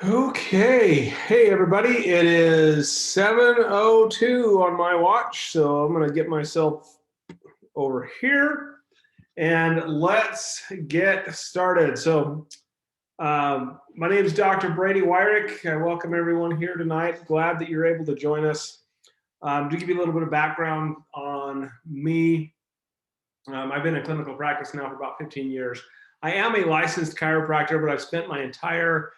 Okay. Hey, everybody. It is 7:02 on my watch. So I'm going to get myself over here and let's get started. My name is Dr. Brady Wyrick. I welcome everyone here tonight. Glad that you're able to join us. To give you a little bit of background on me, I've been in clinical practice now for about 15 years. I am a licensed chiropractor, but I've spent my entire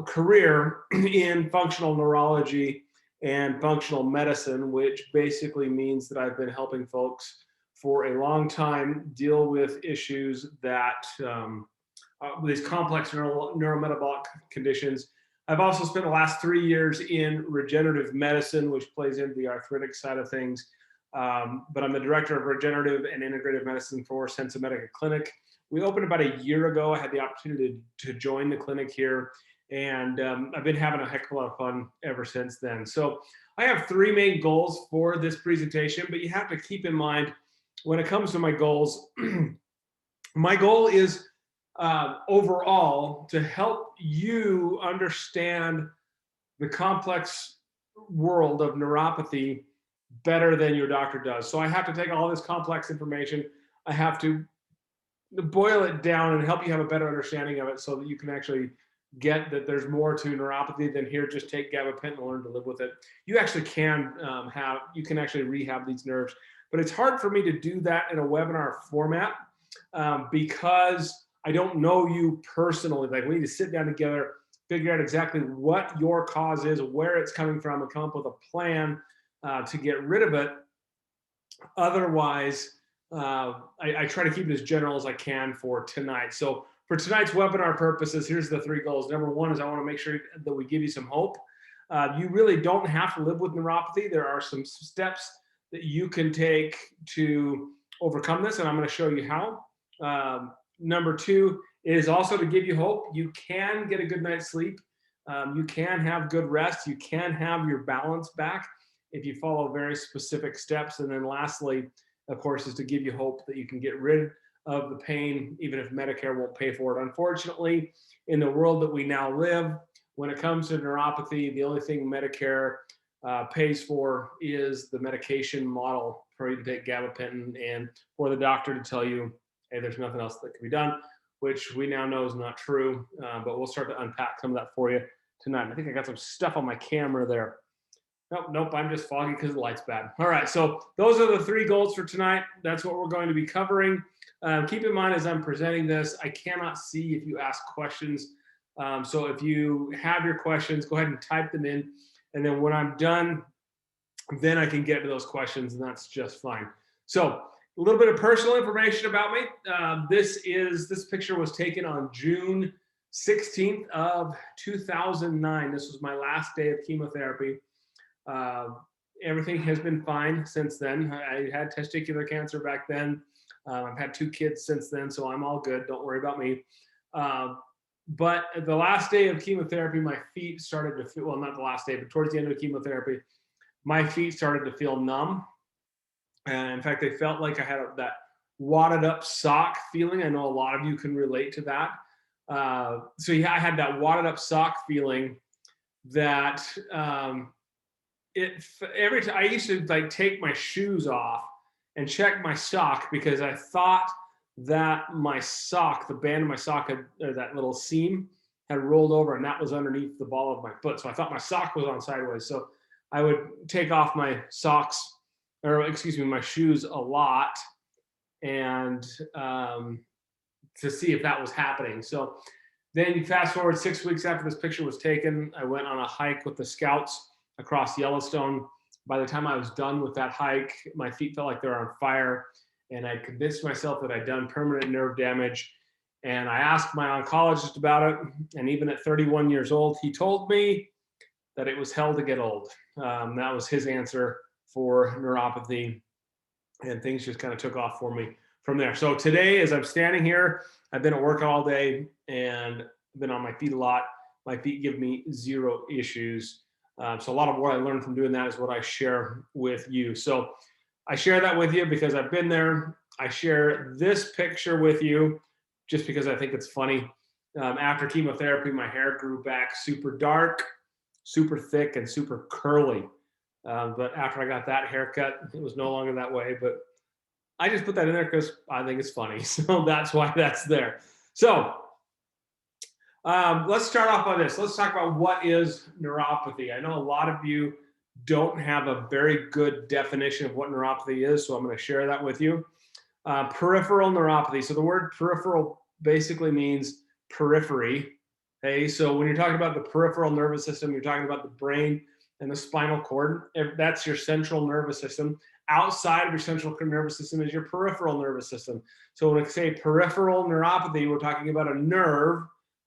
career in functional neurology and functional medicine, which basically means that I've been helping folks for a long time deal with issues that these complex neurometabolic conditions. I've also spent the last 3 years in regenerative medicine, which plays into the arthritic side of things. But I'm the director of regenerative and integrative medicine for Senza Medica Clinic. We opened about a year ago. I had the opportunity to join the clinic here, and I've been having a heck of a lot of fun ever since then. So I have three main goals for this presentation, but you have to keep in mind when it comes to my goals, my goal is overall to help you understand the complex world of neuropathy better than your doctor does. So I have to take all this complex information, I have to boil it down and help you have a better understanding of it so that you can actually get that there's more to neuropathy than here, just take gabapentin and learn to live with it. You actually can you can actually rehab these nerves, but it's hard for me to do that in a webinar format because I don't know you personally. Like, we need to sit down together, figure out exactly what your cause is, where it's coming from, and come up with a plan to get rid of it. Otherwise, I try to keep it as general as I can for tonight. So for tonight's webinar purposes, here's the three goals. Number one is I want to make sure that we give you some hope. You really don't have to live with neuropathy. There are some steps that you can take to overcome this, and I'm going to show you how. Number two is also to give you hope. You can get a good night's sleep. You can have good rest. You can have your balance back if you follow very specific steps. And then lastly, of course, is to give you hope that you can get rid of the pain, even if Medicare won't pay for it. Unfortunately, in the world that we now live, when it comes to neuropathy, the only thing Medicare pays for is the medication model for you to take gabapentin and for the doctor to tell you, hey, there's nothing else that can be done, which we now know is not true. But we'll start to unpack some of that for you tonight. I think I got some stuff on my camera there. Nope, I'm just foggy because the light's bad. All right, so those are the three goals for tonight. That's what we're going to be covering. Keep in mind as I'm presenting this, I cannot see if you ask questions. So if you have your questions, go ahead and type them in. And then when I'm done, then I can get to those questions, and that's just fine. So a little bit of personal information about me. This picture was taken on June 16th of 2009. This was my last day of chemotherapy. Everything has been fine since then. I had testicular cancer back then. I've had 2 kids since then, so I'm all good. Don't worry about me. But at the last day of chemotherapy, my feet started to feel, well, not the last day, but towards the end of chemotherapy, my feet started to feel numb. And in fact, they felt like I had that wadded up sock feeling. I know a lot of you can relate to that. So yeah, I had that wadded up sock feeling that every time I used to like take my shoes off and check my sock because I thought that my sock, the band of my sock, or that little seam had rolled over, and that was underneath the ball of my foot. So I thought my sock was on sideways. So I would take off my socks, or excuse me, my shoes a lot, and to see if that was happening. So then you fast forward 6 weeks after this picture was taken, I went on a hike with the scouts across Yellowstone. By the time I was done with that hike, my feet felt like they were on fire, and I convinced myself that I'd done permanent nerve damage. And I asked my oncologist about it, and even at 31 years old, he told me that it was hell to get old. That was his answer for neuropathy, and things just kind of took off for me from there. So today, as I'm standing here, I've been at work all day and been on my feet a lot. My feet give me zero issues. So a lot of what I learned from doing that is what I share with you. So I share that with you because I've been there. I share this picture with you just because I think it's funny. After chemotherapy, my hair grew back super dark, super thick, and super curly. But after I got that haircut, it was no longer that way. But I just put that in there because I think it's funny. So that's why that's there. So let's start off on this. Let's talk about what is neuropathy. I know a lot of you don't have a very good definition of what neuropathy is, so I'm going to share that with you. Peripheral neuropathy. So the word peripheral basically means periphery. Okay, so when you're talking about the peripheral nervous system, you're talking about the brain and the spinal cord. That's your central nervous system. Outside of your central nervous system is your peripheral nervous system. So when I say peripheral neuropathy, we're talking about a nerve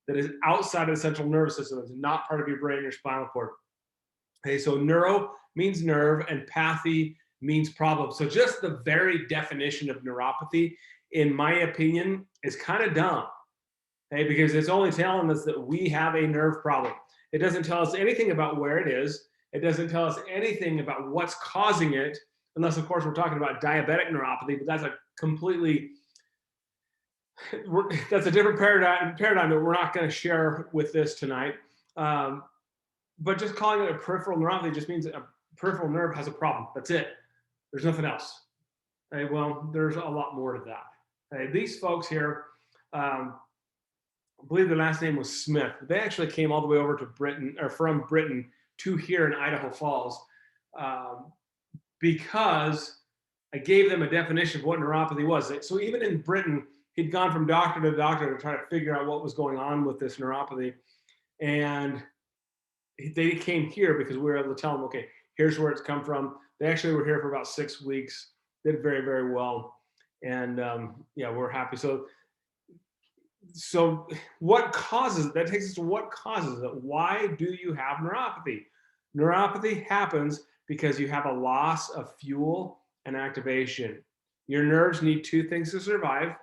that is outside of the central nervous system. It's not part of your brain or spinal cord. Okay, so neuro means nerve and pathy means problem. So just the very definition of neuropathy, in my opinion, is kind of dumb. Okay, because it's only telling us that we have a nerve problem. It doesn't tell us anything about where it is. It doesn't tell us anything about what's causing it, unless, of course, we're talking about diabetic neuropathy, but that's a completely, that's a different paradigm that we're not going to share with this tonight. But just calling it a peripheral neuropathy just means a peripheral nerve has a problem. That's it. There's nothing else. Okay, well, there's a lot more to that. Okay, these folks here, I believe their last name was Smith. They actually came all the way over to Britain, or from Britain to here in Idaho Falls, because I gave them a definition of what neuropathy was. So even in Britain, he'd gone from doctor to doctor to try to figure out what was going on with this neuropathy. And they came here because we were able to tell them, okay, here's where it's come from. They actually were here for about 6 weeks, did very, very well. And yeah, we're happy. So what causes it? That takes us to what causes it. Why do you have neuropathy? Neuropathy happens because you have a loss of fuel and activation. Your nerves need two things to survive.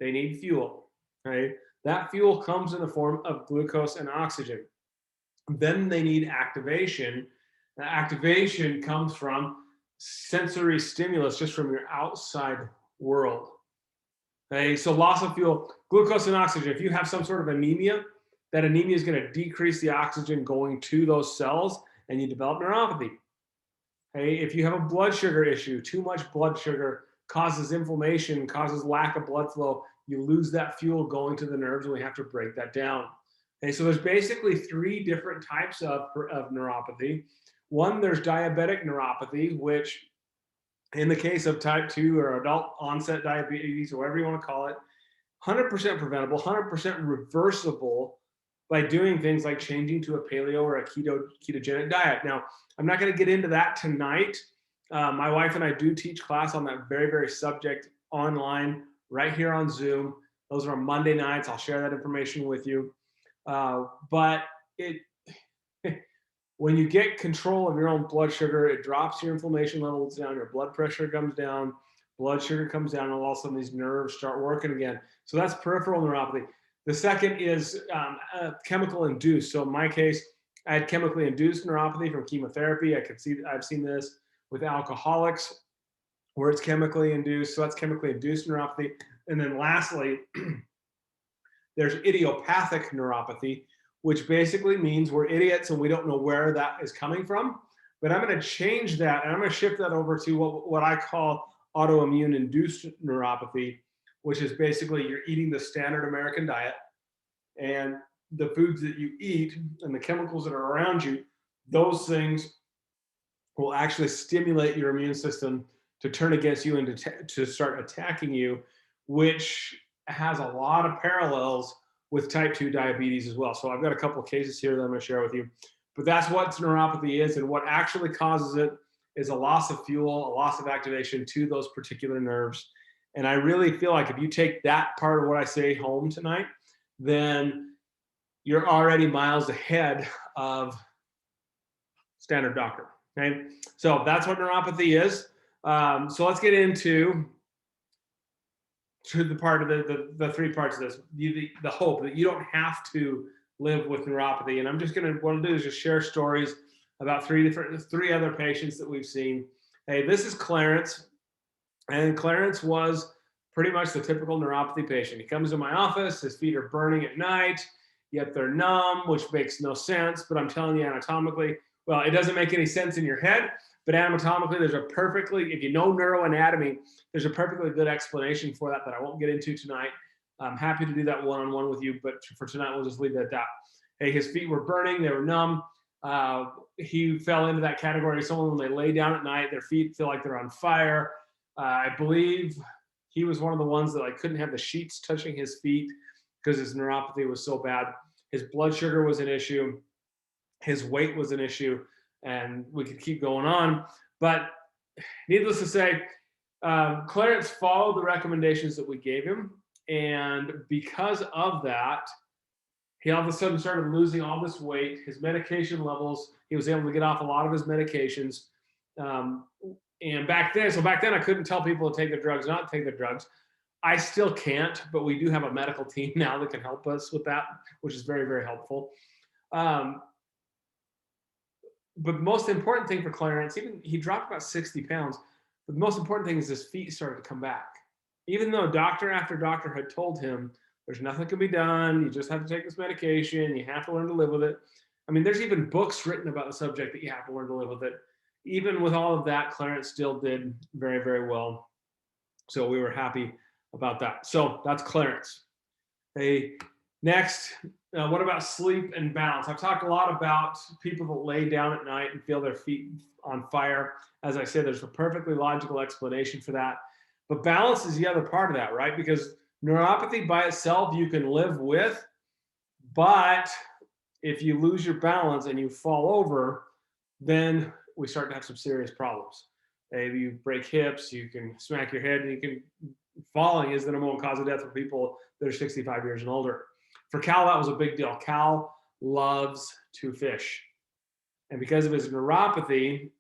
They need fuel. Right? That fuel comes in the form of glucose and oxygen. Then they need activation. The activation comes from sensory stimulus, just from your outside world. Okay, so loss of fuel, glucose and oxygen. If you have some sort of anemia, that anemia is going to decrease the oxygen going to those cells, and you develop neuropathy. Okay, if you have a blood sugar issue, too much blood sugar causes inflammation, causes lack of blood flow. You lose that fuel going to the nerves, and we have to break that down. Okay, so there's basically 3 different types of neuropathy. One, there's diabetic neuropathy, which in the case of type 2 or adult onset diabetes, or whatever you want to call it, 100% preventable, 100% reversible by doing things like changing to a paleo or a ketogenic diet. Now, I'm not going to get into that tonight. My wife and I do teach class on that very, very subject online right here on Zoom. Those are on Monday nights. I'll share that information with you. But when you get control of your own blood sugar, it drops your inflammation levels down, your blood pressure comes down, blood sugar comes down, and all of a sudden these nerves start working again. So that's peripheral neuropathy. The second is chemical induced. So in my case, I had chemically induced neuropathy from chemotherapy. I've seen this with alcoholics where it's chemically induced. So that's chemically induced neuropathy. And then lastly, there's idiopathic neuropathy, which basically means we're idiots and we don't know where that is coming from. But I'm going to change that, and I'm going to shift that over to what I call autoimmune induced neuropathy, which is basically you're eating the standard American diet, and the foods that you eat and the chemicals that are around you, those things will actually stimulate your immune system to turn against you and to start attacking you, which has a lot of parallels with type 2 diabetes as well. So I've got a couple of cases here that I'm going to share with you. But that's what neuropathy is, and what actually causes it is a loss of fuel, a loss of activation to those particular nerves. And I really feel like if you take that part of what I say home tonight, then you're already miles ahead of standard doctor. Okay, so that's what neuropathy is. So let's get into the part of the 3 parts of this. The hope that you don't have to live with neuropathy. And I'm just going to, what I'll do is just share stories about 3 other patients that we've seen. Hey, this is Clarence, and Clarence was pretty much the typical neuropathy patient. He comes to my office, his feet are burning at night, yet they're numb, which makes no sense. But I'm telling you anatomically, well, it doesn't make any sense in your head, but anatomically, there's a perfectly, if you know neuroanatomy, there's a perfectly good explanation for that I won't get into tonight. I'm happy to do that one-on-one with you, but for tonight, we'll just leave it at that. Hey, his feet were burning, they were numb. He fell into that category of someone when they lay down at night, their feet feel like they're on fire. I believe he was one of the ones that couldn't have the sheets touching his feet because his neuropathy was so bad. His blood sugar was an issue. His weight was an issue, and we could keep going on. But needless to say, Clarence followed the recommendations that we gave him. And because of that, he all of a sudden started losing all this weight. His medication levels, he was able to get off a lot of his medications. And back then I couldn't tell people to take their drugs, not take their drugs. I still can't, but we do have a medical team now that can help us with that, which is very, very helpful. But the most important thing for Clarence, even he dropped about 60 pounds, but the most important thing is his feet started to come back. Even though doctor after doctor had told him, there's nothing can be done, you just have to take this medication, you have to learn to live with it. I mean, there's even books written about the subject that you have to learn to live with it. Even with all of that, Clarence still did very, very well. So we were happy about that. So that's Clarence. Hey, next, what about sleep and balance? I've talked a lot about people that lay down at night and feel their feet on fire. As I said, there's a perfectly logical explanation for that. But balance is the other part of that, right? Because neuropathy by itself, you can live with, but if you lose your balance and you fall over, then we start to have some serious problems. Maybe you break hips, you can smack your head, and you can, falling is the number one cause of death for people that are 65 years and older. For Cal, that was a big deal. Cal loves to fish. And because of his neuropathy,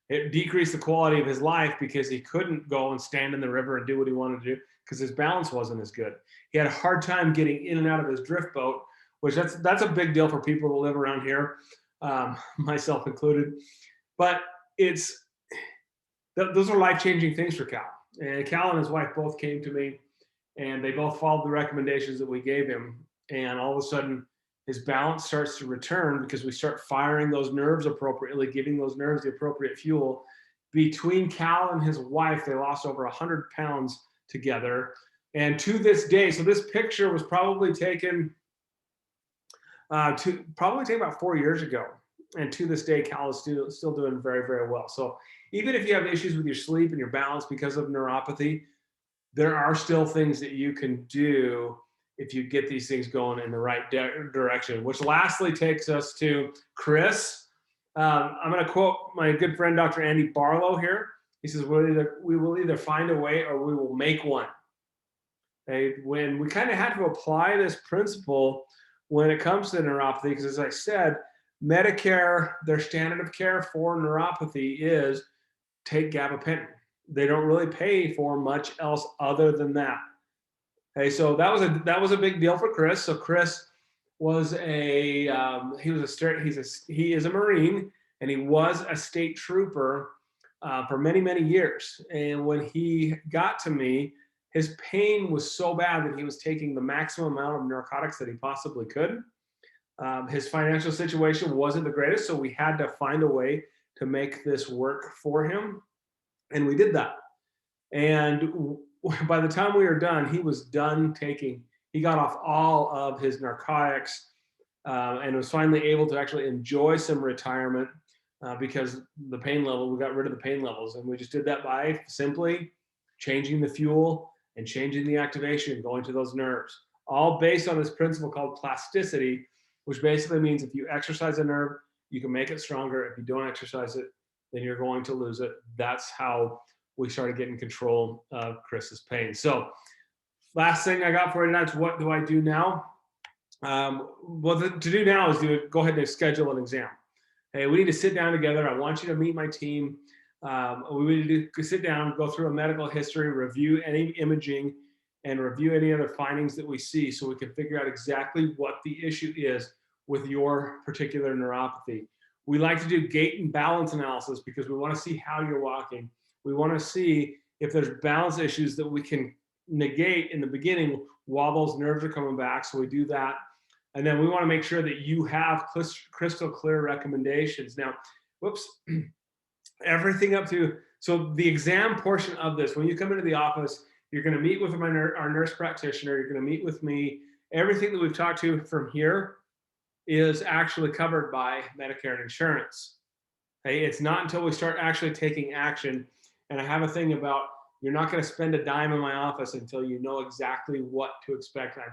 it decreased the quality of his life because he couldn't go and stand in the river and do what he wanted to do because his balance wasn't as good. He had a hard time getting in and out of his drift boat, which that's a big deal for people who live around here, myself included. But those are life-changing things for Cal. And Cal and his wife both came to me, and they both followed the recommendations that we gave him. And all of a sudden, his balance starts to return because we start firing those nerves appropriately, giving those nerves the appropriate fuel. Between Cal and his wife, they lost over 100 pounds together. And to this day, so this picture was probably taken about 4 years ago. And to this day, Cal is still doing very, very well. So even if you have issues with your sleep and your balance because of neuropathy, there are still things that you can do if you get these things going in the right direction, which lastly takes us to Chris. I'm going to quote my good friend, Dr. Andy Barlow here. He says, we will either find a way or we will make one. When we kind of had to apply this principle when it comes to neuropathy, because as I said, Medicare, their standard of care for neuropathy is take gabapentin. They don't really pay for much else other than that. Okay, so that was a big deal for Chris. So Chris was he is a Marine, and he was a state trooper for many, many years. And when he got to me, his pain was so bad that he was taking the maximum amount of narcotics that he possibly could. His financial situation wasn't the greatest, so we had to find a way to make this work for him, and we did that. And by the time we were done, he was done taking, he got off all of his narcotics and was finally able to actually enjoy some retirement because the pain level, we got rid of the pain levels. And we just did that by simply changing the fuel and changing the activation, going to those nerves, all based on this principle called plasticity, which basically means if you exercise a nerve, you can make it stronger. If you don't exercise it, then you're going to lose it. That's how we started getting control of Chris's pain. So last thing I got for you tonight is what do I do now? To do now is go ahead and schedule an exam. Hey, we need to sit down together. I want you to meet my team. We need to sit down, go through a medical history, review any imaging, and review any other findings that we see so we can figure out exactly what the issue is with your particular neuropathy. We like to do gait and balance analysis because we want to see how you're walking. We want to see if there's balance issues that we can negate in the beginning while those nerves are coming back. So we do that. And then we want to make sure that you have crystal clear recommendations. Now, whoops, everything up to, so the exam portion of this, when you come into the office, you're going to meet with our nurse practitioner, you're going to meet with me. Everything that we've talked to from here is actually covered by Medicare and insurance. Okay, it's not until we start actually taking action. And I have a thing about, you're not going to spend a dime in my office until you know exactly what to expect. I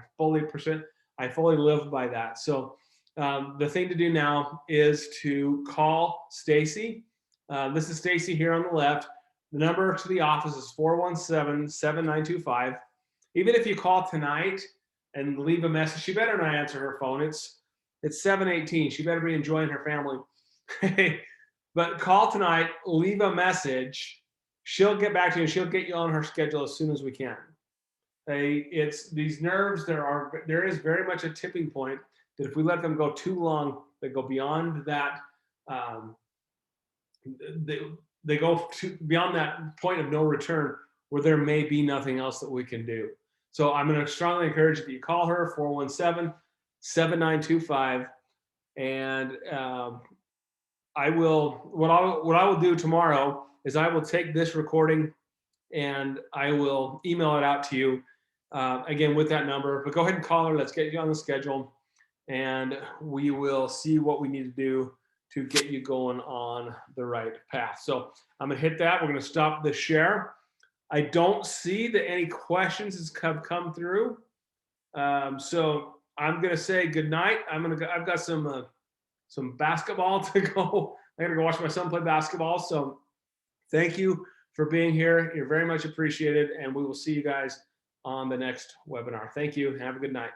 fully live by that. So the thing to do now is to call Stacy. This is Stacy here on the left. The number to the office is 417-7925. Even if you call tonight and leave a message, she better not answer her phone. It's 7:18. She better be enjoying her family. But call tonight, leave a message. She'll get back to you and she'll get you on her schedule as soon as we can. It's these nerves, there is very much a tipping point that if we let them go too long, they go beyond that, they go beyond that point of no return where there may be nothing else that we can do. So I'm going to strongly encourage that you call her, 417-7925, and what I will do tomorrow is I will take this recording and I will email it out to you again with that number. But go ahead and call her. Let's get you on the schedule, and we will see what we need to do to get you going on the right path. So I'm going to hit that. We're going to stop the share. I don't see that any questions have come through. So I'm going to say good night. I've got some basketball to go. I'm going to go watch my son play basketball. So thank you for being here. You're very much appreciated. And we will see you guys on the next webinar. Thank you. Have a good night.